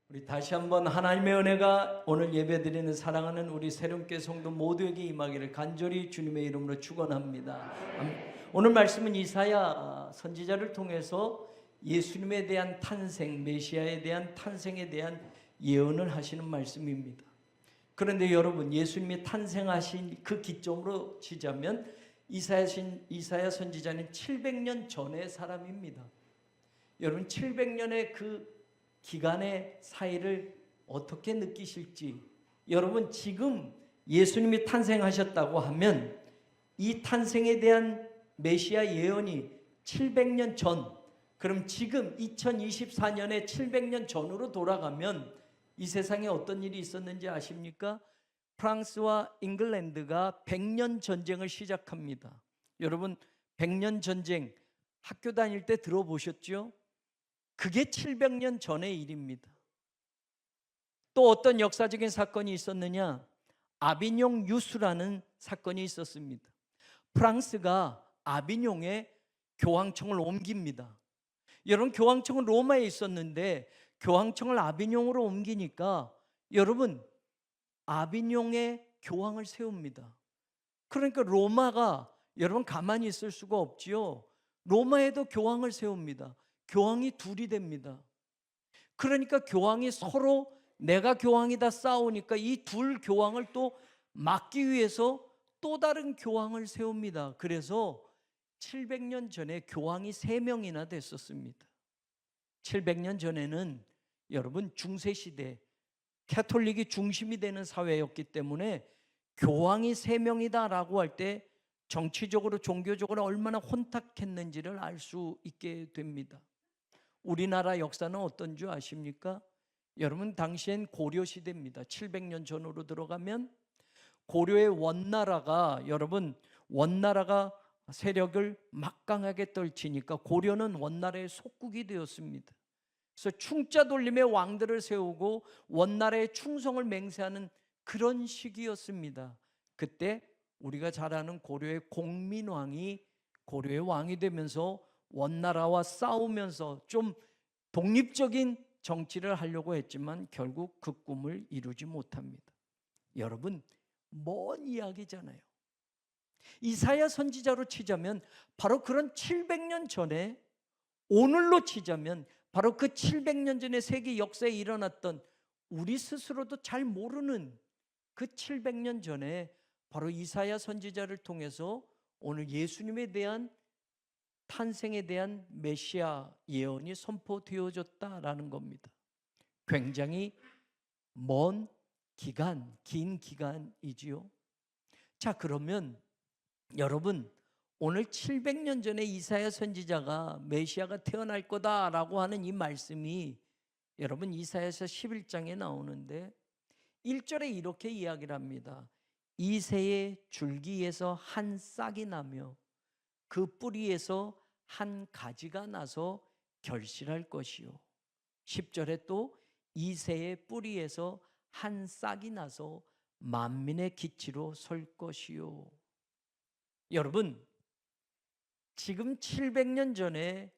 우리 다시 한번 하나님의 은혜가 오늘 예배드리는 사랑하는 우리 새롬교회 성도 모두에게 임하기를 간절히 주님의 이름으로 축원합니다. 오늘 말씀은 이사야 선지자를 통해서 예수님에 대한 탄생, 메시아에 대한 탄생에 대한 예언을 하시는 말씀입니다. 그런데 여러분, 예수님이 탄생하신 그 기점으로 치자면 이사야 선지자는 700년 전의 사람입니다. 여러분, 700년의 그 기간의 사이를 어떻게 느끼실지, 여러분 지금 예수님이 탄생하셨다고 하면 이 탄생에 대한 메시아 예언이 700년 전, 그럼 지금 2024년에 700년 전으로 돌아가면 이 세상에 어떤 일이 있었는지 아십니까? 프랑스와 잉글랜드가 100년 전쟁을 시작합니다. 여러분, 100년 전쟁 학교 다닐 때 들어보셨죠? 그게 700년 전의 일입니다. 또 어떤 역사적인 사건이 있었느냐? 아비뇽 유수라는 사건이 있었습니다. 프랑스가 아비뇽에 교황청을 옮깁니다. 여러분, 교황청은 로마에 있었는데 교황청을 아비뇽으로 옮기니까 여러분, 아비뇽에 교황을 세웁니다. 그러니까 로마가 여러분 가만히 있을 수가 없지요. 로마에도 교황을 세웁니다. 교황이 둘이 됩니다. 그러니까 교황이 서로 내가 교황이다 싸우니까 이 둘 교황을 또 막기 위해서 또 다른 교황을 세웁니다. 그래서 700년 전에 교황이 3명이나 됐었습니다. 700년 전에는 여러분 중세시대 캐톨릭이 중심이 되는 사회였기 때문에 교황이 3명이다 라고 할 때 정치적으로 종교적으로 얼마나 혼탁했는지를 알 수 있게 됩니다. 우리나라 역사는 어떤 줄 아십니까? 여러분, 당시엔 고려시대입니다. 700년 전으로 들어가면 고려의 원나라가, 여러분 원나라가 세력을 막강하게 떨치니까 고려는 원나라의 속국이 되었습니다. 그래서 충자 돌림의 왕들을 세우고 원나라의 충성을 맹세하는 그런 시기였습니다. 그때 우리가 잘 아는 고려의 공민왕이 고려의 왕이 되면서 원나라와 싸우면서 좀 독립적인 정치를 하려고 했지만 결국 그 꿈을 이루지 못합니다. 여러분, 먼 이야기잖아요. 이사야 선지자로 치자면 바로 그런 700년 전에, 오늘로 치자면 바로 그 700년 전에 세계 역사에 일어났던 우리 스스로도 잘 모르는 그 700년 전에 바로 이사야 선지자를 통해서 오늘 예수님에 대한 탄생에 대한 메시아 예언이 선포되어졌다라는 겁니다. 굉장히 먼 기간, 긴 기간이지요. 자, 그러면 여러분, 오늘 700년 전에 이사야 선지자가 메시아가 태어날 거다라고 하는 이 말씀이 여러분 이사야서 11장에 나오는데 1절에 이렇게 이야기를 합니다. 이새의 줄기에서 한 싹이 나며 그 뿌리에서 한 가지가 나서 결실할 것이요. 10절에 또 이새의 뿌리에서 한 싹이 나서 만민의 기치로 설 것이요. 여러분, 지금 700년 전에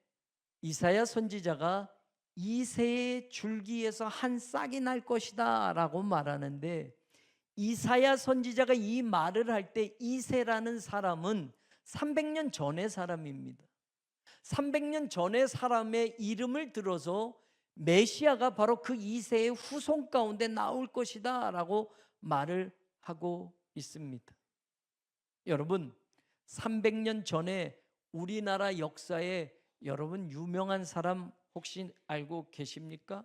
이사야 선지자가 이새의 줄기에서 한 싹이 날 것이다 라고 말하는데, 이사야 선지자가 이 말을 할 때 이새라는 사람은 300년 전의 사람입니다. 300년 전의 사람의 이름을 들어서 메시아가 바로 그 이새의 후손 가운데 나올 것이다 라고 말을 하고 있습니다. 여러분, 300년 전에 우리나라 역사에 여러분 유명한 사람 혹시 알고 계십니까?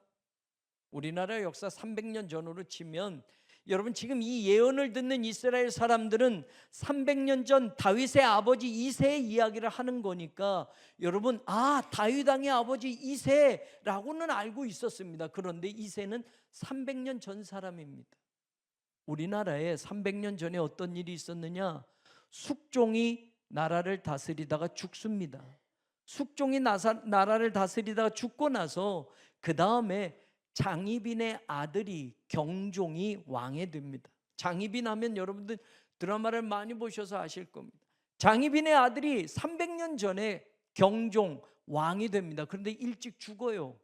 우리나라 역사 300년 전으로 치면 여러분 지금 이 예언을 듣는 이스라엘 사람들은 300년 전 다윗의 아버지 이새의 이야기를 하는 거니까 여러분, 다윗 왕의 아버지 이새라고는 알고 있었습니다. 그런데 이새는 300년 전 사람입니다. 우리나라에 300년 전에 어떤 일이 있었느냐? 숙종이 나라를 다스리다가 죽습니다. 숙종이 나라를 다스리다가 죽고 나서 그 다음에 장희빈의 아들이 경종이 왕이 됩니다. 장희빈 하면 여러분들 드라마를 많이 보셔서 아실 겁니다. 장희빈의 아들이 300년 전에 경종 왕이 됩니다. 그런데 일찍 죽어요.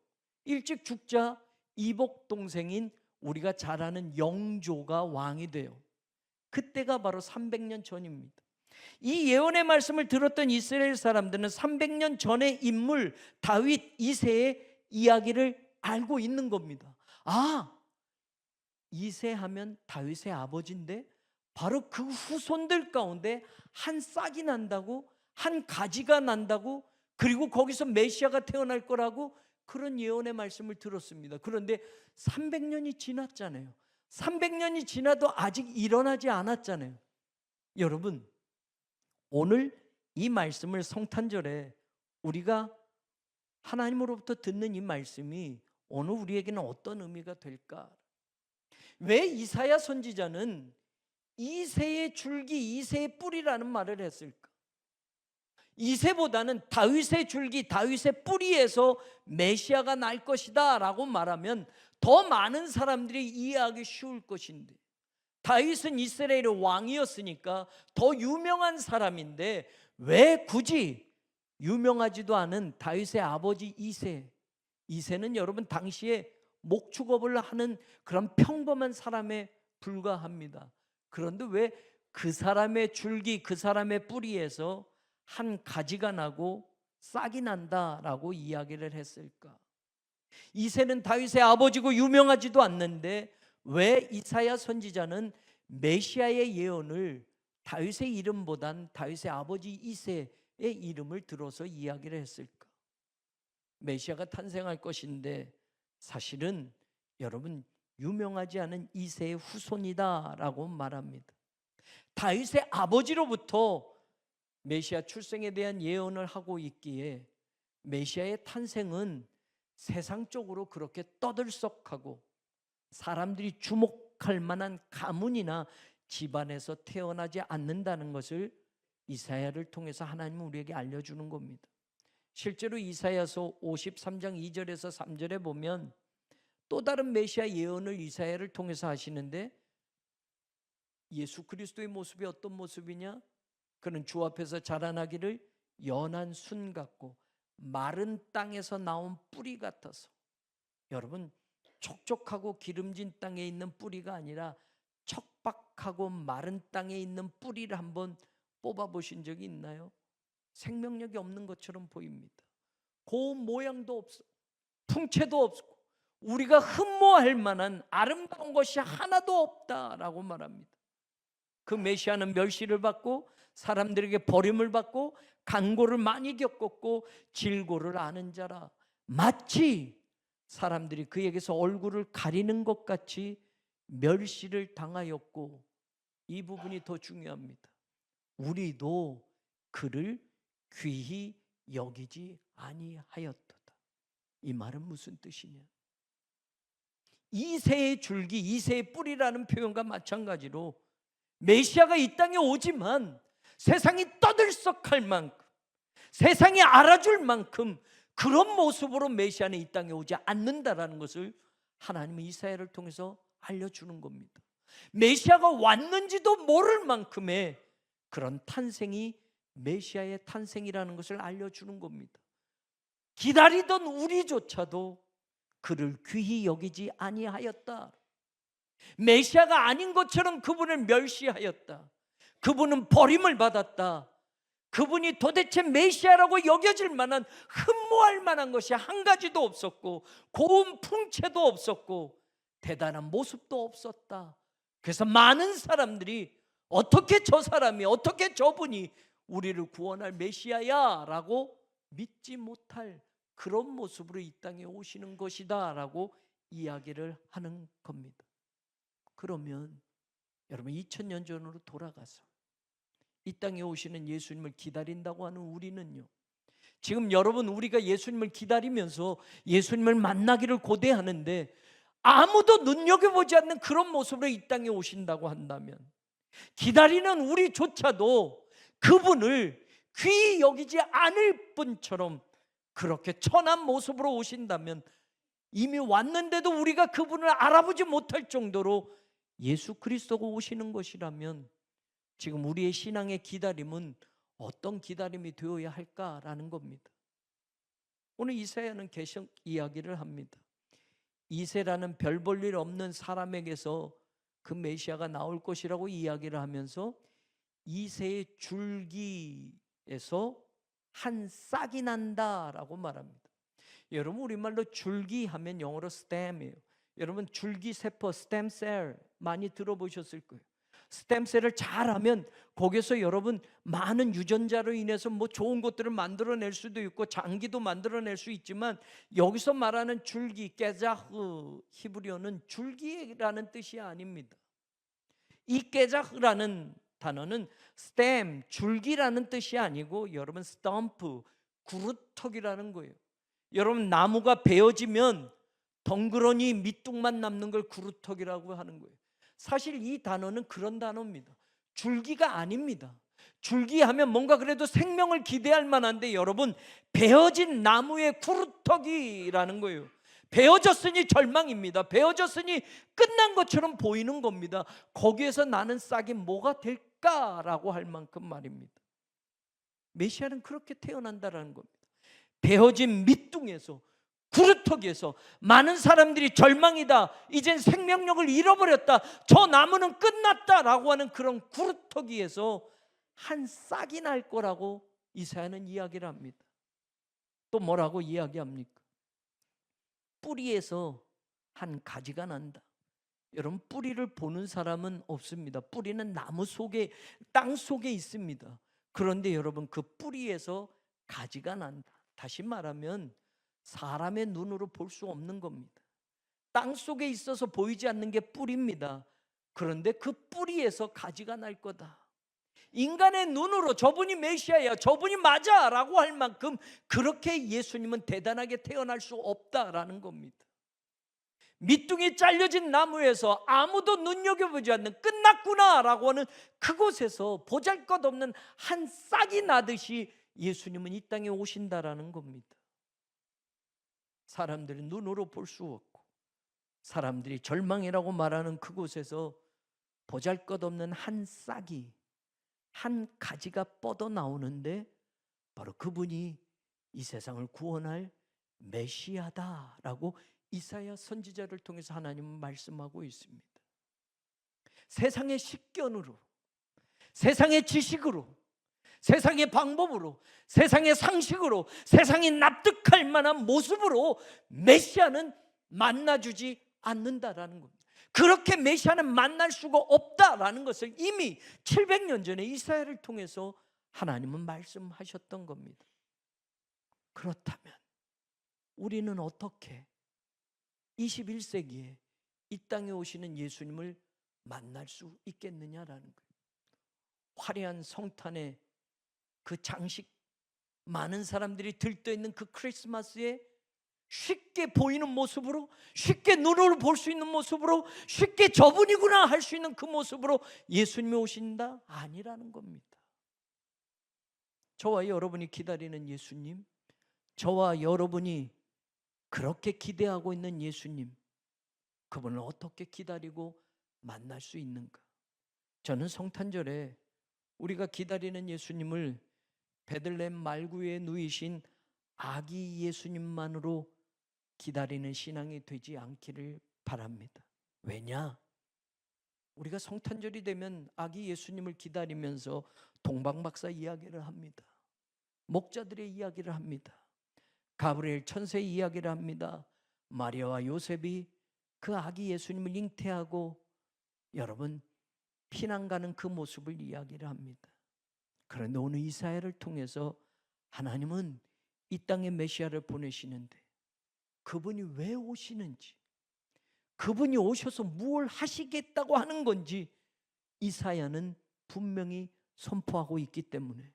일찍 죽자 이복 동생인 우리가 잘 아는 영조가 왕이 돼요. 그때가 바로 300년 전입니다. 이 예언의 말씀을 들었던 이스라엘 사람들은 300년 전의 인물 다윗 2세의 이야기를 알고 있는 겁니다. 아, 2세 하면 다윗의 아버지인데 바로 그 후손들 가운데 한 싹이 난다고, 한 가지가 난다고, 그리고 거기서 메시아가 태어날 거라고 그런 예언의 말씀을 들었습니다. 그런데 300년이 지났잖아요. 300년이 지나도 아직 일어나지 않았잖아요. 여러분, 오늘 이 말씀을 성탄절에 우리가 하나님으로부터 듣는 이 말씀이 오늘 우리에게는 어떤 의미가 될까? 왜 이사야 선지자는 이새의 줄기, 이새의 뿌리라는 말을 했을까? 이새보다는 다윗의 줄기, 다윗의 뿌리에서 메시아가 날 것이다 라고 말하면 더 많은 사람들이 이해하기 쉬울 것인데, 다윗은 이스라엘의 왕이었으니까 더 유명한 사람인데 왜 굳이 유명하지도 않은 다윗의 아버지 이새는 여러분 당시에 목축업을 하는 그런 평범한 사람에 불과합니다. 그런데 왜 그 사람의 줄기, 그 사람의 뿌리에서 한 가지가 나고 싹이 난다라고 이야기를 했을까? 이새는 다윗의 아버지고 유명하지도 않는데 왜 이사야 선지자는 메시아의 예언을 다윗의 이름보단 다윗의 아버지 이새의 이름을 들어서 이야기를 했을까? 메시아가 탄생할 것인데 사실은 여러분 유명하지 않은 이새의 후손이다라고 말합니다. 다윗의 아버지로부터 메시아 출생에 대한 예언을 하고 있기에 메시아의 탄생은 세상적으로 그렇게 떠들썩하고 사람들이 주목할 만한 가문이나 집안에서 태어나지 않는다는 것을 이사야를 통해서 하나님은 우리에게 알려주는 겁니다. 실제로 이사야서 53장 2절에서 3절에 보면 또 다른 메시아 예언을 이사야를 통해서 하시는데, 예수 그리스도의 모습이 어떤 모습이냐? 그는 주 앞에서 자라나기를 연한 순 같고 마른 땅에서 나온 뿌리 같아서. 여러분, 촉촉하고 기름진 땅에 있는 뿌리가 아니라 척박하고 마른 땅에 있는 뿌리를 한번 뽑아보신 적이 있나요? 생명력이 없는 것처럼 보입니다. 고운 모양도 없어, 풍채도 없고 우리가 흠모할 만한 아름다운 것이 하나도 없다라고 말합니다. 그 메시아는 멸시를 받고 사람들에게 버림을 받고 간고를 많이 겪었고 질고를 아는 자라, 마치 사람들이 그에게서 얼굴을 가리는 것 같이 멸시를 당하였고, 이 부분이 더 중요합니다. 우리도 그를 귀히 여기지 아니하였도다. 이 말은 무슨 뜻이냐? 이새의 줄기, 이새의 뿌리라는 표현과 마찬가지로 메시아가 이 땅에 오지만 세상이 떠들썩할 만큼, 세상이 알아줄 만큼 그런 모습으로 메시아는 이 땅에 오지 않는다라는 것을 하나님은 이사야를 통해서 알려주는 겁니다. 메시아가 왔는지도 모를 만큼의 그런 탄생이 메시아의 탄생이라는 것을 알려주는 겁니다. 기다리던 우리조차도 그를 귀히 여기지 아니하였다. 메시아가 아닌 것처럼 그분을 멸시하였다. 그분은 버림을 받았다. 그분이 도대체 메시아라고 여겨질 만한, 흠모할 만한 것이 한 가지도 없었고 고운 풍채도 없었고 대단한 모습도 없었다. 그래서 많은 사람들이 어떻게 저 사람이, 어떻게 저분이 우리를 구원할 메시아야 라고 믿지 못할 그런 모습으로 이 땅에 오시는 것이다 라고 이야기를 하는 겁니다. 그러면 여러분 2000년 전으로 돌아가서 이 땅에 오시는 예수님을 기다린다고 하는 우리는요, 지금 여러분 우리가 예수님을 기다리면서 예수님을 만나기를 고대하는데 아무도 눈여겨보지 않는 그런 모습으로 이 땅에 오신다고 한다면, 기다리는 우리조차도 그분을 귀히 여기지 않을 뿐처럼 그렇게 천한 모습으로 오신다면, 이미 왔는데도 우리가 그분을 알아보지 못할 정도로 예수 그리스도가 오시는 것이라면 지금 우리의 신앙의 기다림은 어떤 기다림이 되어야 할까라는 겁니다. 오늘 이사야는 계속 이야기를 합니다. 이새라는 별 볼 일 없는 사람에게서 그 메시아가 나올 것이라고 이야기를 하면서 이새의 줄기에서 한 싹이 난다라고 말합니다. 여러분, 우리말로 줄기 하면 영어로 stem이에요. 여러분, 줄기세포 스템셀 많이 들어보셨을 거예요. 스템셀을 잘하면 거기서 여러분 많은 유전자로 인해서 뭐 좋은 것들을 만들어낼 수도 있고 장기도 만들어낼 수 있지만, 여기서 말하는 줄기, 깨자흐, 히브리어는 줄기라는 뜻이 아닙니다. 이 깨자흐라는 단어는 스템, 줄기라는 뜻이 아니고 여러분 스탬프, 구루터기라는 거예요. 여러분, 나무가 베어지면 덩그러니 밑둥만 남는 걸 구루터기라고 하는 거예요. 사실 이 단어는 그런 단어입니다. 줄기가 아닙니다. 줄기하면 뭔가 그래도 생명을 기대할 만한데, 여러분, 베어진 나무의 구루터기라는 거예요. 베어졌으니 절망입니다. 베어졌으니 끝난 것처럼 보이는 겁니다. 거기에서 나는 싹이 뭐가 될까라고 할 만큼 말입니다. 메시아는 그렇게 태어난다라는 겁니다. 베어진 밑둥에서, 구루터기에서 많은 사람들이 절망이다, 이젠 생명력을 잃어버렸다, 저 나무는 끝났다라고 하는 그런 구루터기에서 한 싹이 날 거라고 이사야는 이야기를 합니다. 또 뭐라고 이야기합니까? 뿌리에서 한 가지가 난다. 여러분, 뿌리를 보는 사람은 없습니다. 뿌리는 나무 속에, 땅 속에 있습니다. 그런데 여러분, 그 뿌리에서 가지가 난다. 다시 말하면 사람의 눈으로 볼 수 없는 겁니다. 땅 속에 있어서 보이지 않는 게 뿌리입니다. 그런데 그 뿌리에서 가지가 날 거다. 인간의 눈으로 저분이 메시아야, 저분이 맞아 라고 할 만큼 그렇게 예수님은 대단하게 태어날 수 없다라는 겁니다. 밑둥이 잘려진 나무에서 아무도 눈여겨보지 않는, 끝났구나 라고 하는 그곳에서 보잘것없는 한 싹이 나듯이 예수님은 이 땅에 오신다라는 겁니다. 사람들이 눈으로 볼 수 없고 사람들이 절망이라고 말하는 그곳에서 보잘것없는 한 싹이, 한 가지가 뻗어 나오는데, 바로 그분이 이 세상을 구원할 메시아다라고 이사야 선지자를 통해서 하나님은 말씀하고 있습니다. 세상의 식견으로, 세상의 지식으로, 세상의 방법으로, 세상의 상식으로, 세상이 납득할 만한 모습으로 메시아는 만나주지 않는다라는 겁니다. 그렇게 메시아는 만날 수가 없다라는 것을 이미 700년 전에 이사야를 통해서 하나님은 말씀하셨던 겁니다. 그렇다면 우리는 어떻게 21세기에 이 땅에 오시는 예수님을 만날 수 있겠느냐라는 거예요. 화려한 성탄의 그 장식, 많은 사람들이 들떠있는 그 크리스마스에 쉽게 보이는 모습으로, 쉽게 눈으로 볼 수 있는 모습으로, 쉽게 저분이구나 할 수 있는 그 모습으로 예수님이 오신다? 아니라는 겁니다. 저와 여러분이 기다리는 예수님, 저와 여러분이 그렇게 기대하고 있는 예수님, 그분을 어떻게 기다리고 만날 수 있는가? 저는 성탄절에 우리가 기다리는 예수님을 베들레헴 말구에 누이신 아기 예수님만으로 기다리는 신앙이 되지 않기를 바랍니다. 왜냐? 우리가 성탄절이 되면 아기 예수님을 기다리면서 동방박사 이야기를 합니다. 목자들의 이야기를 합니다. 가브리엘 천사의 이야기를 합니다. 마리아와 요셉이 그 아기 예수님을 잉태하고 여러분 피난 가는 그 모습을 이야기를 합니다. 그런데 오늘 이사야를 통해서 하나님은 이 땅에 메시아를 보내시는데 그분이 왜 오시는지, 그분이 오셔서 무엇을 하시겠다고 하는 건지 이사야는 분명히 선포하고 있기 때문에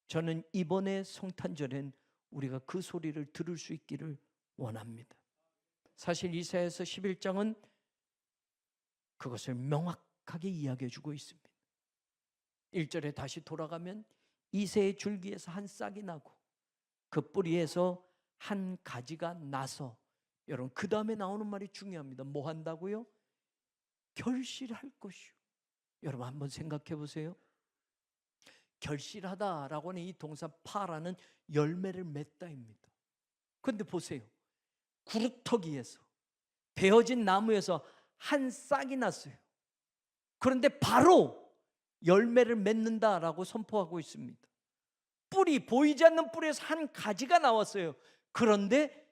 저는 이번에 성탄절엔 우리가 그 소리를 들을 수 있기를 원합니다. 사실 이사야서 11장은 그것을 명확하게 이야기해 주고 있습니다. 1절에 다시 돌아가면 이새의 줄기에서 한 싹이 나고 그 뿌리에서 한 가지가 나서, 여러분 그 다음에 나오는 말이 중요합니다. 뭐 한다고요? 결실할 것이요. 여러분 한번 생각해 보세요. 결실하다라고 하는 이 동사 파라는 열매를 맺다입니다. 그런데 보세요. 구루터기에서, 베어진 나무에서 한 싹이 났어요. 그런데 바로 열매를 맺는다라고 선포하고 있습니다. 뿌리, 보이지 않는 뿌리에서 한 가지가 나왔어요. 그런데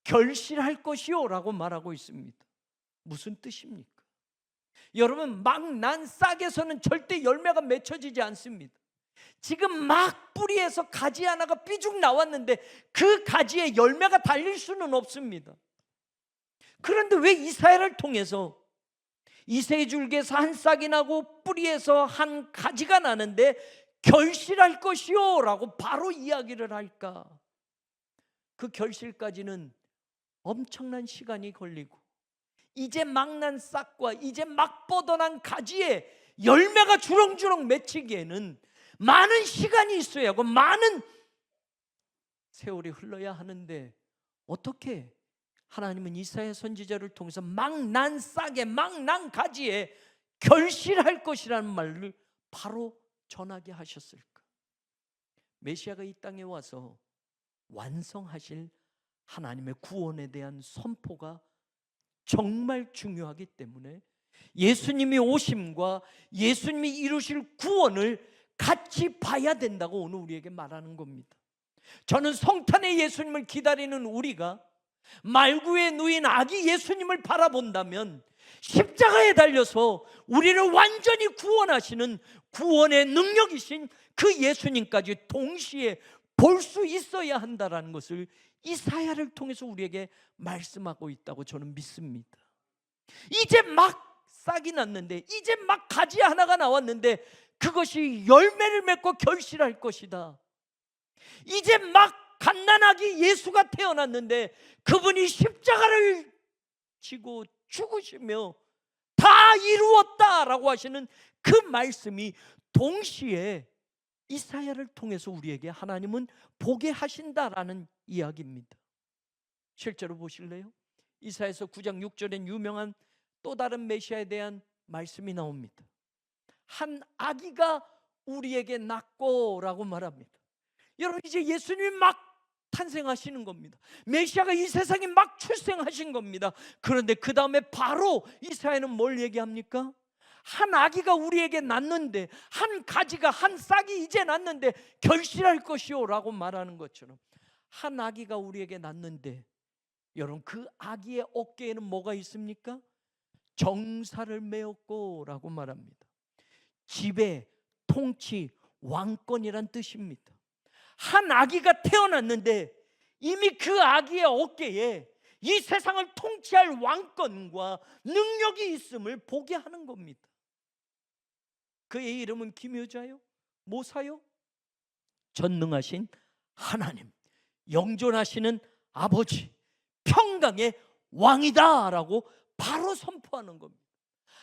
결실할 것이요 라고 말하고 있습니다. 무슨 뜻입니까? 여러분, 막 난 싹에서는 절대 열매가 맺혀지지 않습니다. 지금 막 뿌리에서 가지 하나가 삐죽 나왔는데 그 가지에 열매가 달릴 수는 없습니다. 그런데 왜 이사야를 통해서 이새의 줄기에서 한 싹이 나고 뿌리에서 한 가지가 나는데 결실할 것이요 라고 바로 이야기를 할까? 그 결실까지는 엄청난 시간이 걸리고 이제 막 난 싹과 이제 막 뻗어난 가지에 열매가 주렁주렁 맺히기에는 많은 시간이 있어야 하고 많은 세월이 흘러야 하는데, 어떻게 하나님은 이사야 선지자를 통해서 막 난 싹에 막 난 가지에 결실할 것이라는 말을 바로 전하게 하셨을까? 메시아가 이 땅에 와서 완성하실 하나님의 구원에 대한 선포가 정말 중요하기 때문에 예수님이 오심과 예수님이 이루실 구원을 같이 봐야 된다고 오늘 우리에게 말하는 겁니다. 저는 성탄의 예수님을 기다리는 우리가 말구에 누인 아기 예수님을 바라본다면 십자가에 달려서 우리를 완전히 구원하시는 구원의 능력이신 그 예수님까지 동시에 볼 수 있어야 한다는 것을 이사야를 통해서 우리에게 말씀하고 있다고 저는 믿습니다. 이제 막 싹이 났는데, 이제 막 가지 하나가 나왔는데 그것이 열매를 맺고 결실할 것이다. 이제 막 갓난아기 예수가 태어났는데 그분이 십자가를 지고 죽으시며 다 이루었다라고 하시는 그 말씀이 동시에 이사야를 통해서 우리에게 하나님은 보게 하신다라는 이야기입니다. 실제로 보실래요? 이사야서 9장 6절엔 유명한 또 다른 메시아에 대한 말씀이 나옵니다. 한 아기가 우리에게 낳고 라고 말합니다. 여러분, 이제 예수님이 막 탄생하시는 겁니다. 메시아가 이 세상에 막 출생하신 겁니다. 그런데 그 다음에 바로 이사야는 뭘 얘기합니까? 한 아기가 우리에게 낳는데, 한 가지가 한 싹이 이제 낳는데 결실할 것이요 라고 말하는 것처럼 한 아기가 우리에게 낳는데, 여러분 그 아기의 어깨에는 뭐가 있습니까? 정사를 메었고 라고 말합니다. 지배, 통치, 왕권이란 뜻입니다. 한 아기가 태어났는데 이미 그 아기의 어깨에 이 세상을 통치할 왕권과 능력이 있음을 보게 하는 겁니다. 그의 이름은 기묘자요, 모사요, 전능하신 하나님, 영존하시는 아버지, 평강의 왕이다라고 바로 선포하는 겁니다.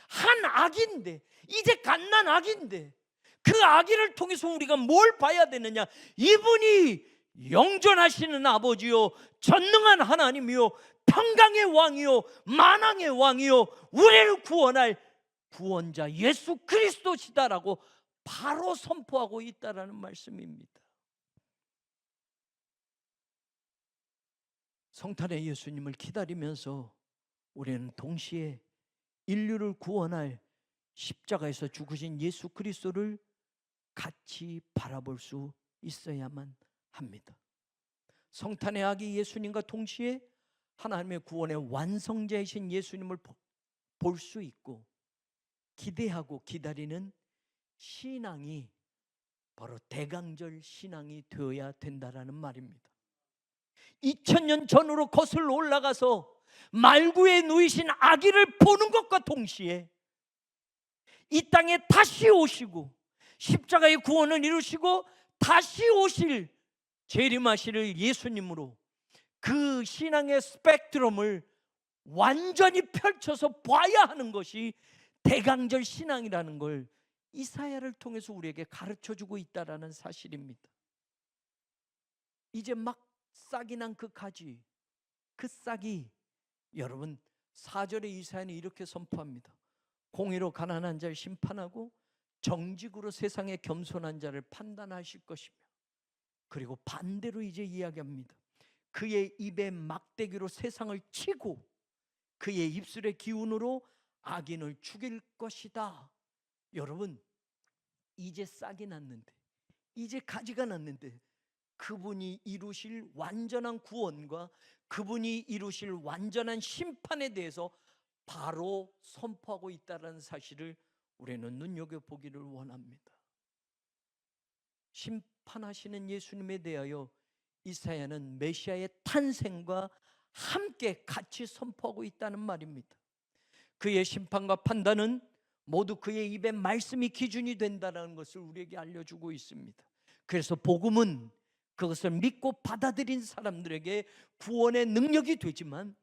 한 아기인데, 이제 갓난 아기인데 그 아기를 통해서 우리가 뭘 봐야 되느냐? 이분이 영존하시는 아버지요, 전능한 하나님이요, 평강의 왕이요, 만왕의 왕이요, 우리를 구원할 구원자 예수 그리스도시다라고 바로 선포하고 있다라는 말씀입니다. 성탄의 예수님을 기다리면서 우리는 동시에 인류를 구원할 십자가에서 죽으신 예수 그리스도를 같이 바라볼 수 있어야만 합니다. 성탄의 아기 예수님과 동시에 하나님의 구원의 완성자이신 예수님을 볼 수 있고 기대하고 기다리는 신앙이 바로 대강절 신앙이 되어야 된다라는 말입니다. 2000년 전으로 거슬러 올라가서 말구에 누이신 아기를 보는 것과 동시에 이 땅에 다시 오시고 십자가의 구원을 이루시고 다시 오실 재림하실 예수님으로 그 신앙의 스펙트럼을 완전히 펼쳐서 봐야 하는 것이 대강절 신앙이라는 걸 이사야를 통해서 우리에게 가르쳐주고 있다는 사실입니다. 이제 막 싹이 난 그 가지, 그 싹이, 여러분 4절에 이사야는 이렇게 선포합니다. 공의로 가난한 자를 심판하고 정직으로 세상의 겸손한 자를 판단하실 것이며, 그리고 반대로 이제 이야기합니다. 그의 입에 막대기로 세상을 치고 그의 입술의 기운으로 악인을 죽일 것이다. 여러분, 이제 싹이 났는데, 이제 가지가 났는데 그분이 이루실 완전한 구원과 그분이 이루실 완전한 심판에 대해서 바로 선포하고 있다는 사실을 우리는 눈여겨보기를 원합니다. 심판하시는 예수님에 대하여 이사야는 메시아의 탄생과 함께 같이 선포하고 있다는 말입니다. 그의 심판과 판단은 모두 그의 입의 말씀이 기준이 된다는 것을 우리에게 알려주고 있습니다. 그래서 복음은 그것을 믿고 받아들인 사람들에게 구원의 능력이 되지만,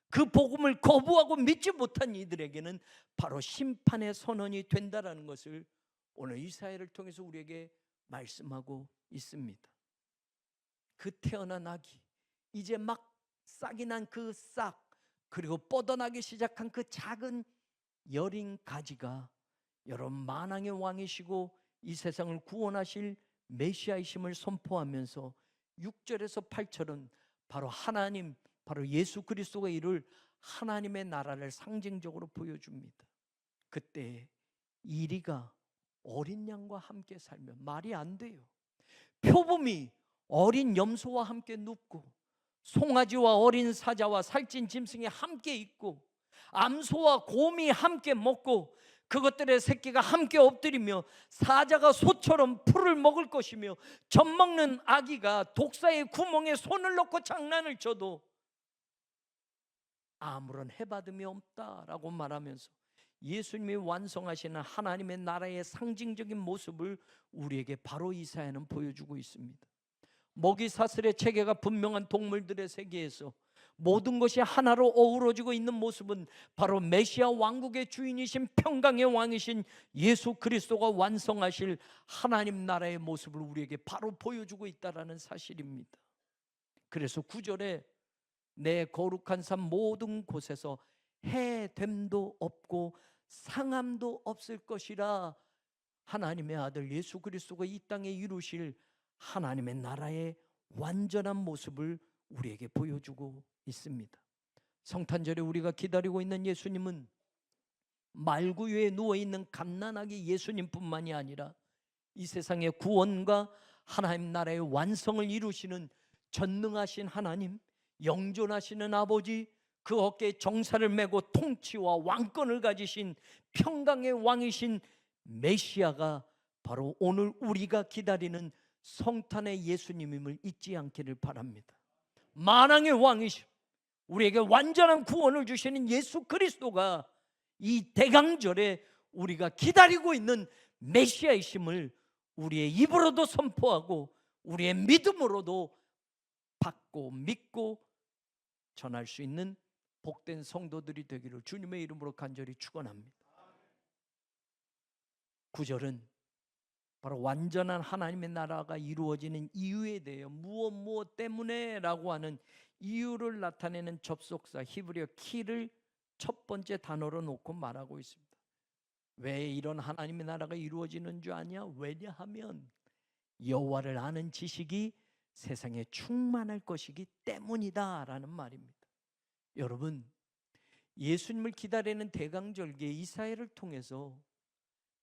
그 복음을 거부하고 믿지 못한 이들에게는 바로 심판의 선언이 된다는 것을 오늘 이사야를 통해서 우리에게 말씀하고 있습니다. 그 태어난 아기, 이제 막 싹이 난 그 싹, 그리고 뻗어나기 시작한 그 작은 여린 가지가 여러분 만왕의 왕이시고 이 세상을 구원하실 메시아이심을 선포하면서 6절에서 8절은 바로 하나님, 바로 예수 그리스도가 이룰 하나님의 나라를 상징적으로 보여줍니다. 그때 이리가 어린 양과 함께 살면, 말이 안 돼요. 표범이 어린 염소와 함께 눕고, 송아지와 어린 사자와 살찐 짐승이 함께 있고, 암소와 곰이 함께 먹고, 그것들의 새끼가 함께 엎드리며, 사자가 소처럼 풀을 먹을 것이며, 젖먹는 아기가 독사의 구멍에 손을 넣고 장난을 쳐도 아무런 해받음이 없다라고 말하면서 예수님이 완성하시는 하나님의 나라의 상징적인 모습을 우리에게 바로 이사야는 보여주고 있습니다. 먹이 사슬의 체계가 분명한 동물들의 세계에서 모든 것이 하나로 어우러지고 있는 모습은 바로 메시아 왕국의 주인이신 평강의 왕이신 예수 그리스도가 완성하실 하나님 나라의 모습을 우리에게 바로 보여주고 있다는 사실입니다. 그래서 9절에 내 거룩한 산 모든 곳에서 해됨도 없고 상함도 없을 것이라, 하나님의 아들 예수 그리스도가 이 땅에 이루실 하나님의 나라의 완전한 모습을 우리에게 보여주고 있습니다. 성탄절에 우리가 기다리고 있는 예수님은 말구유에 누워있는 갓난아기 예수님뿐만이 아니라 이 세상의 구원과 하나님 나라의 완성을 이루시는 전능하신 하나님, 영존하시는 아버지, 그 어깨에 정사를 메고 통치와 왕권을 가지신 평강의 왕이신 메시아가 바로 오늘 우리가 기다리는 성탄의 예수님임을 잊지 않기를 바랍니다. 만왕의 왕이신, 우리에게 완전한 구원을 주시는 예수 그리스도가 이 대강절에 우리가 기다리고 있는 메시아이심을 우리의 입으로도 선포하고 우리의 믿음으로도 받고 믿고 전할 수 있는 복된 성도들이 되기를 주님의 이름으로 간절히 축원합니다. 9절은 바로 완전한 하나님의 나라가 이루어지는 이유에 대해 무엇 때문에 라고 하는 이유를 나타내는 접속사 히브리어 키를 첫 번째 단어로 놓고 말하고 있습니다. 왜 이런 하나님의 나라가 이루어지는 줄 아냐? 왜냐하면 여호와를 아는 지식이 세상에 충만할 것이기 때문이다 라는 말입니다. 여러분, 예수님을 기다리는 대강절기에 이사야를 통해서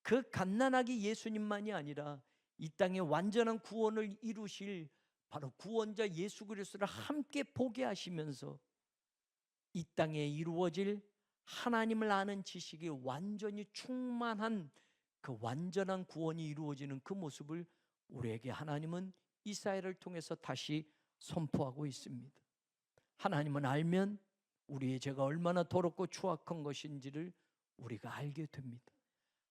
그 갓난아기 예수님만이 아니라 이 땅에 완전한 구원을 이루실 바로 구원자 예수 그리스도를 함께 보게 하시면서 이 땅에 이루어질 하나님을 아는 지식이 완전히 충만한 그 완전한 구원이 이루어지는 그 모습을 우리에게 하나님은 이사야를 통해서 다시 선포하고 있습니다. 하나님은 알면 우리의 죄가 얼마나 더럽고 추악한 것인지를 우리가 알게 됩니다.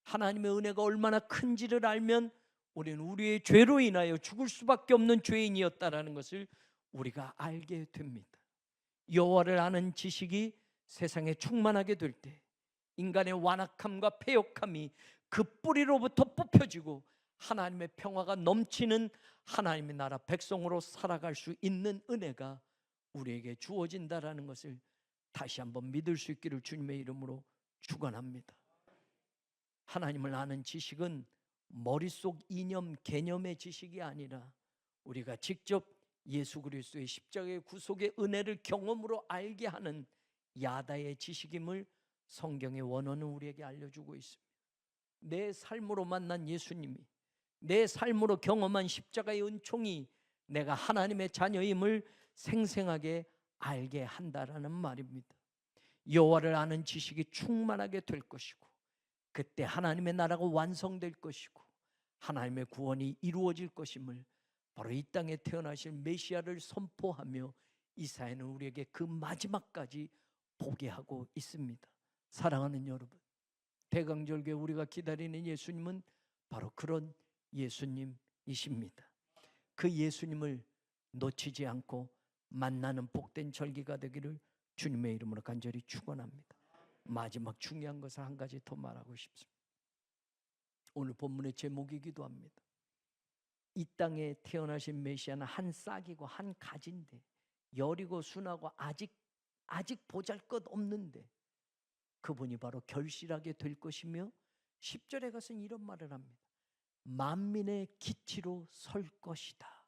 하나님의 은혜가 얼마나 큰지를 알면 우리는 우리의 죄로 인하여 죽을 수밖에 없는 죄인이었다라는 것을 우리가 알게 됩니다. 여호와를 아는 지식이 세상에 충만하게 될 때 인간의 완악함과 패역함이 그 뿌리로부터 뽑혀지고 하나님의 평화가 넘치는 하나님의 나라 백성으로 살아갈 수 있는 은혜가 우리에게 주어진다라는 것을 다시 한번 믿을 수 있기를 주님의 이름으로 축원합니다. 하나님을 아는 지식은 머릿속 이념 개념의 지식이 아니라 우리가 직접 예수 그리스도의 십자가의 구속의 은혜를 경험으로 알게 하는 야다의 지식임을 성경의 원어는 우리에게 알려주고 있습니다. 내 삶으로 만난 예수님이, 내 삶으로 경험한 십자가의 은총이 내가 하나님의 자녀임을 생생하게 알게 한다라는 말입니다. 여호와를 아는 지식이 충만하게 될 것이고, 그때 하나님의 나라가 완성될 것이고 하나님의 구원이 이루어질 것임을 바로 이 땅에 태어나실 메시아를 선포하며 이사야는 우리에게 그 마지막까지 보게 하고 있습니다. 사랑하는 여러분, 대강절교에 우리가 기다리는 예수님은 바로 그런 예수님이십니다. 그 예수님을 놓치지 않고 만나는 복된 절기가 되기를 주님의 이름으로 간절히 축원합니다. 마지막 중요한 것을 한 가지 더 말하고 싶습니다. 오늘 본문의 제목이기도 합니다. 이 땅에 태어나신 메시아는 한 싹이고 한 가지인데, 여리고 순하고 아직 보잘것없는데 그분이 바로 결실하게 될 것이며, 10절에 가서는 이런 말을 합니다. 만민의 기치로 설 것이다.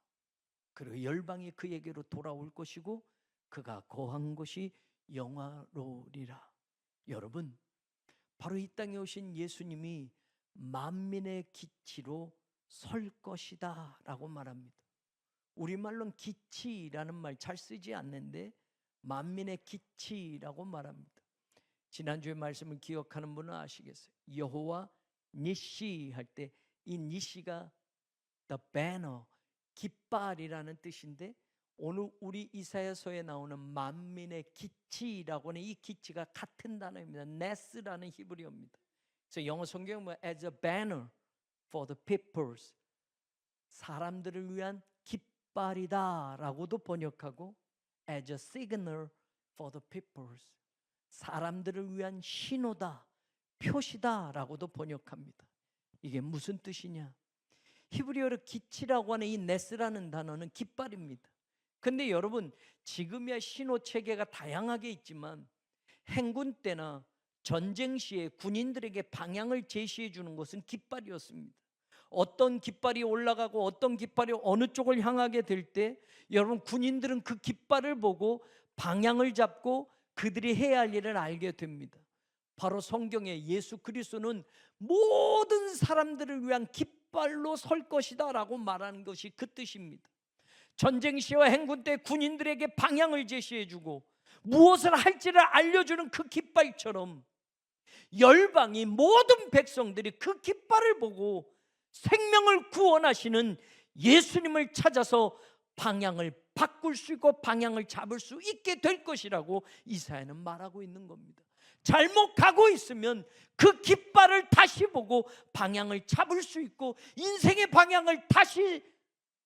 그리고 열방이 그에게로 돌아올 것이고 그가 거한 곳이 영화로우리라. 여러분, 바로 이 땅에 오신 예수님이 만민의 기치로 설 것이다 라고 말합니다. 우리말로는 기치라는 말 잘 쓰지 않는데 만민의 기치라고 말합니다. 지난주의 말씀을 기억하는 분은 아시겠어요? 여호와 니시 할 때 이 니시가 the banner, 깃발이라는 뜻인데, 오늘 우리 이사야서에 나오는 만민의 기치라고 하는 이 기치가 같은 단어입니다. 네스라는 히브리어입니다. 그래서 영어 성경은 as a banner for the peoples, 사람들을 위한 깃발이다 라고도 번역하고 as a signal for the peoples, 사람들을 위한 신호다, 표시다 라고도 번역합니다. 이게 무슨 뜻이냐? 히브리어로 기치라고 하는 이 네스라는 단어는 깃발입니다. 근데 여러분, 지금의 신호 체계가 다양하게 있지만 행군 때나 전쟁 시에 군인들에게 방향을 제시해 주는 것은 깃발이었습니다. 어떤 깃발이 올라가고 어떤 깃발이 어느 쪽을 향하게 될 때 여러분, 군인들은 그 깃발을 보고 방향을 잡고 그들이 해야 할 일을 알게 됩니다. 바로 성경에 예수 그리스도는 모든 사람들을 위한 깃발로 설 것이다 라고 말하는 것이 그 뜻입니다. 전쟁 시와 행군 때 군인들에게 방향을 제시해 주고 무엇을 할지를 알려주는 그 깃발처럼 열방이, 모든 백성들이 그 깃발을 보고 생명을 구원하시는 예수님을 찾아서 방향을 바꿀 수 있고 방향을 잡을 수 있게 될 것이라고 이사야는 말하고 있는 겁니다. 잘못 가고 있으면 그 깃발을 다시 보고 방향을 잡을 수 있고 인생의 방향을 다시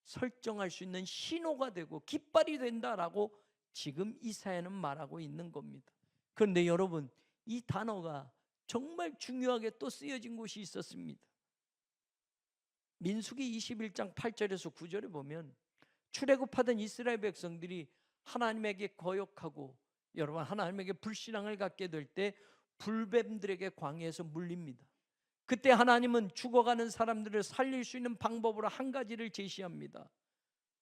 설정할 수 있는 신호가 되고 깃발이 된다라고 지금 이사야는 말하고 있는 겁니다. 그런데 여러분, 이 단어가 정말 중요하게 또 쓰여진 곳이 있었습니다. 민수기 21장 8절에서 9절에 보면 출애굽하던 이스라엘 백성들이 하나님에게 거역하고 여러분 하나님에게 불신앙을 갖게 될 때 불뱀들에게 광야에서 물립니다. 그때 하나님은 죽어가는 사람들을 살릴 수 있는 방법으로 한 가지를 제시합니다.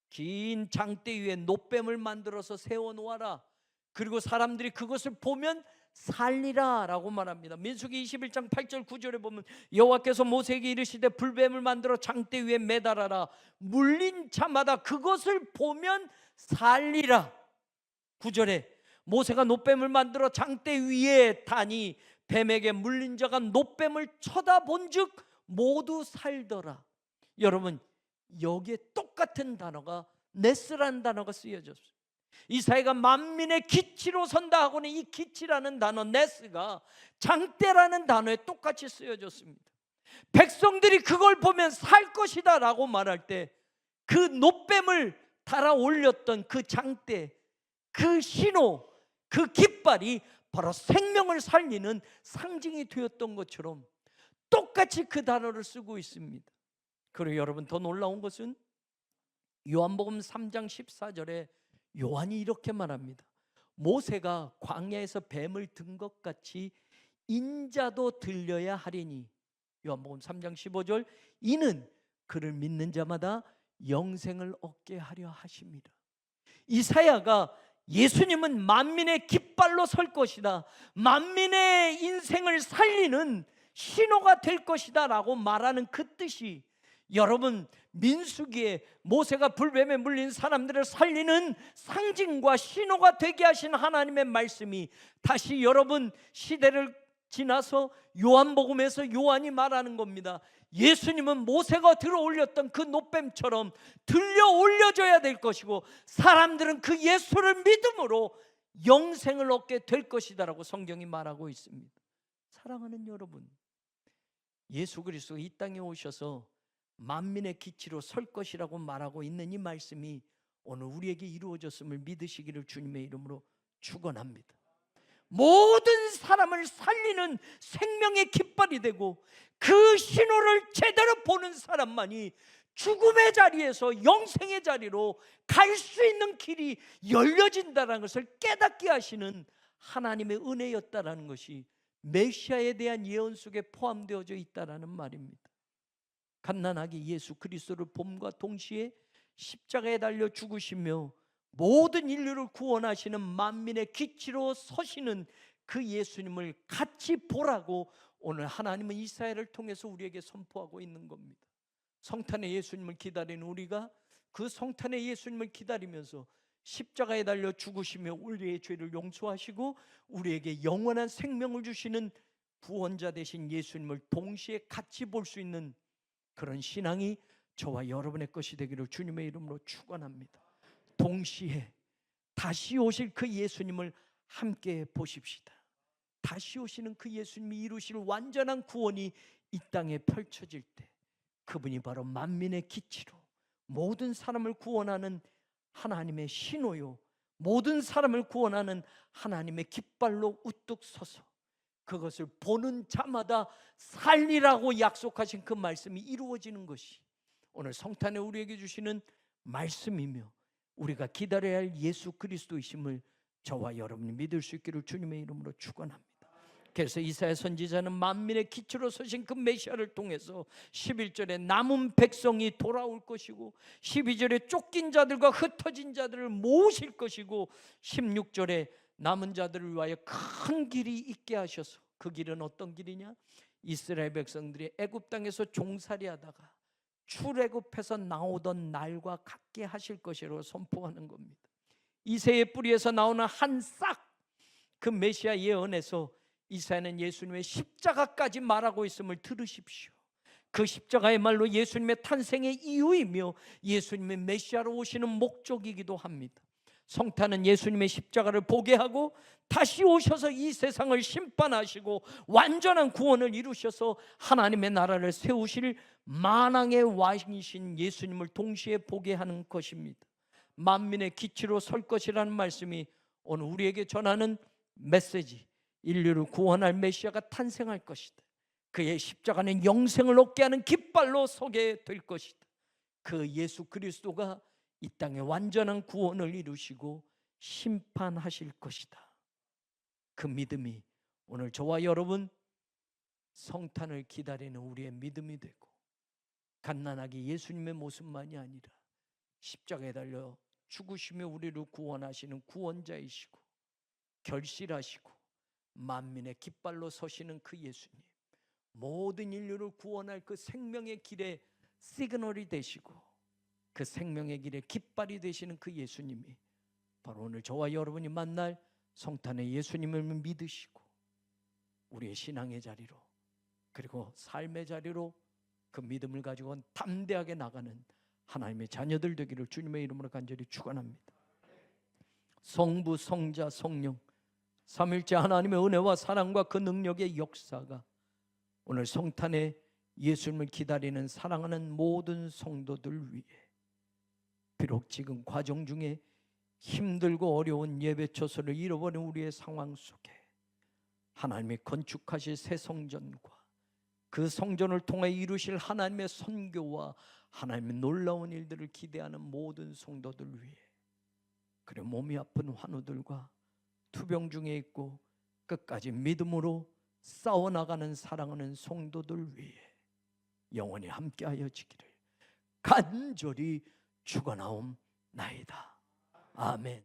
긴 장대 위에 놋뱀을 만들어서 세워놓아라. 그리고 사람들이 그것을 보면 살리라 라고 말합니다. 민수기 21장 8절 9절에 보면 여호와께서 모세에게 이르시되 불뱀을 만들어 장대 위에 매달아라. 물린 자마다 그것을 보면 살리라. 9절에 모세가 놋뱀을 만들어 장대 위에 다니 뱀에게 물린 자가 놋뱀을 쳐다본즉 모두 살더라. 여러분, 여기에 똑같은 단어가 네스라는 단어가 쓰여졌어요. 이사야가 만민의 기치로 선다 하고는 이 기치라는 단어 네스가 장대라는 단어에 똑같이 쓰여졌습니다. 백성들이 그걸 보면 살 것이다 라고 말할 때 그 놋뱀을 달아 올렸던 그 장대, 그 신호, 그 깃발이 바로 생명을 살리는 상징이 되었던 것처럼 똑같이 그 단어를 쓰고 있습니다. 그리고 여러분, 더 놀라운 것은 요한복음 3장 14절에 요한이 이렇게 말합니다. 모세가 광야에서 뱀을 든 것 같이 인자도 들려야 하리니, 요한복음 3장 15절, 이는 그를 믿는 자마다 영생을 얻게 하려 하십니다. 이사야가 예수님은 만민의 깃발로 설 것이다, 만민의 인생을 살리는 신호가 될 것이다 라고 말하는 그 뜻이, 여러분, 민수기에 모세가 불뱀에 물린 사람들을 살리는 상징과 신호가 되게 하신 하나님의 말씀이 다시 여러분 시대를 지나서 요한복음에서 요한이 말하는 겁니다. 예수님은 모세가 들어 올렸던 그 놋뱀처럼 들려 올려져야 될 것이고, 사람들은 그 예수를 믿음으로 영생을 얻게 될 것이다 라고 성경이 말하고 있습니다. 사랑하는 여러분, 예수 그리스도가 이 땅에 오셔서 만민의 기치로 설 것이라고 말하고 있는 이 말씀이 오늘 우리에게 이루어졌음을 믿으시기를 주님의 이름으로 축원합니다. 모든 사람을 살리는 생명의 깃발이 되고, 그 신호를 제대로 보는 사람만이 죽음의 자리에서 영생의 자리로 갈 수 있는 길이 열려진다는 것을 깨닫게 하시는 하나님의 은혜였다라는 것이 메시아에 대한 예언 속에 포함되어져 있다라는 말입니다. 갓난아기 예수 그리스도를 봄과 동시에 십자가에 달려 죽으시며 모든 인류를 구원하시는 만민의 기치로 서시는 그 예수님을 같이 보라고 오늘 하나님은 이사야를 통해서 우리에게 선포하고 있는 겁니다. 성탄의 예수님을 기다리는 우리가 그 성탄의 예수님을 기다리면서 십자가에 달려 죽으시며 우리의 죄를 용서하시고 우리에게 영원한 생명을 주시는 구원자 되신 예수님을 동시에 같이 볼 수 있는 그런 신앙이 저와 여러분의 것이 되기를 주님의 이름으로 축원합니다. 동시에 다시 오실 그 예수님을 함께 보십시다. 다시 오시는 그 예수님이 이루실 완전한 구원이 이 땅에 펼쳐질 때, 그분이 바로 만민의 기치로 모든 사람을 구원하는 하나님의 신호요, 모든 사람을 구원하는 하나님의 깃발로 우뚝 서서 그것을 보는 자마다 살리라고 약속하신 그 말씀이 이루어지는 것이 오늘 성탄에 우리에게 주시는 말씀이며, 우리가 기다려야 할 예수 그리스도이심을 저와 여러분이 믿을 수 있기를 주님의 이름으로 축원합니다. 그래서 이사야 선지자는 만민의 기초로 서신 그 메시아를 통해서 11절에 남은 백성이 돌아올 것이고, 12절에 쫓긴 자들과 흩어진 자들을 모으실 것이고, 16절에 남은 자들을 위하여 큰 길이 있게 하셔서, 그 길은 어떤 길이냐? 이스라엘 백성들이 애굽 땅에서 종살이하다가 출애굽해서 나오던 날과 같게 하실 것이라고 선포하는 겁니다. 이새의 뿌리에서 나오는 한 싹, 그 메시아 예언에서 이사야는 예수님의 십자가까지 말하고 있음을 들으십시오. 그 십자가야말로 예수님의 탄생의 이유이며 예수님의 메시아로 오시는 목적이기도 합니다. 성탄은 예수님의 십자가를 보게 하고 다시 오셔서 이 세상을 심판하시고 완전한 구원을 이루셔서 하나님의 나라를 세우실 만왕의 왕이신 예수님을 동시에 보게 하는 것입니다. 만민의 기치로 설 것이라는 말씀이 오늘 우리에게 전하는 메시지, 인류를 구원할 메시아가 탄생할 것이다. 그의 십자가는 영생을 얻게 하는 깃발로 서게 될 것이다. 그 예수 그리스도가 이 땅에 완전한 구원을 이루시고 심판하실 것이다. 그 믿음이 오늘 저와 여러분 성탄을 기다리는 우리의 믿음이 되고, 갓난아기 예수님의 모습만이 아니라 십자가에 달려 죽으시며 우리를 구원하시는 구원자이시고 결실하시고 만민의 깃발로 서시는 그 예수님, 모든 인류를 구원할 그 생명의 길에 시그널이 되시고 그 생명의 길에 깃발이 되시는 그 예수님이 바로 오늘 저와 여러분이 만날 성탄의 예수님을 믿으시고 우리의 신앙의 자리로, 그리고 삶의 자리로 그 믿음을 가지고 담대하게 나가는 하나님의 자녀들 되기를 주님의 이름으로 간절히 축원합니다. 성부, 성자, 성령 삼일째 하나님의 은혜와 사랑과 그 능력의 역사가 오늘 성탄에 예수님을 기다리는 사랑하는 모든 성도들 위해, 비록 지금 과정 중에 힘들고 어려운 예배 처소를 잃어버린 우리의 상황 속에 하나님이 건축하실 새 성전과 그 성전을 통해 이루실 하나님의 선교와 하나님의 놀라운 일들을 기대하는 모든 성도들 위해, 그리고 몸이 아픈 환우들과 투병 중에 있고 끝까지 믿음으로 싸워나가는 사랑하는 성도들 위해 영원히 함께하여 지기를 간절히 축원하옵나이다. 아멘.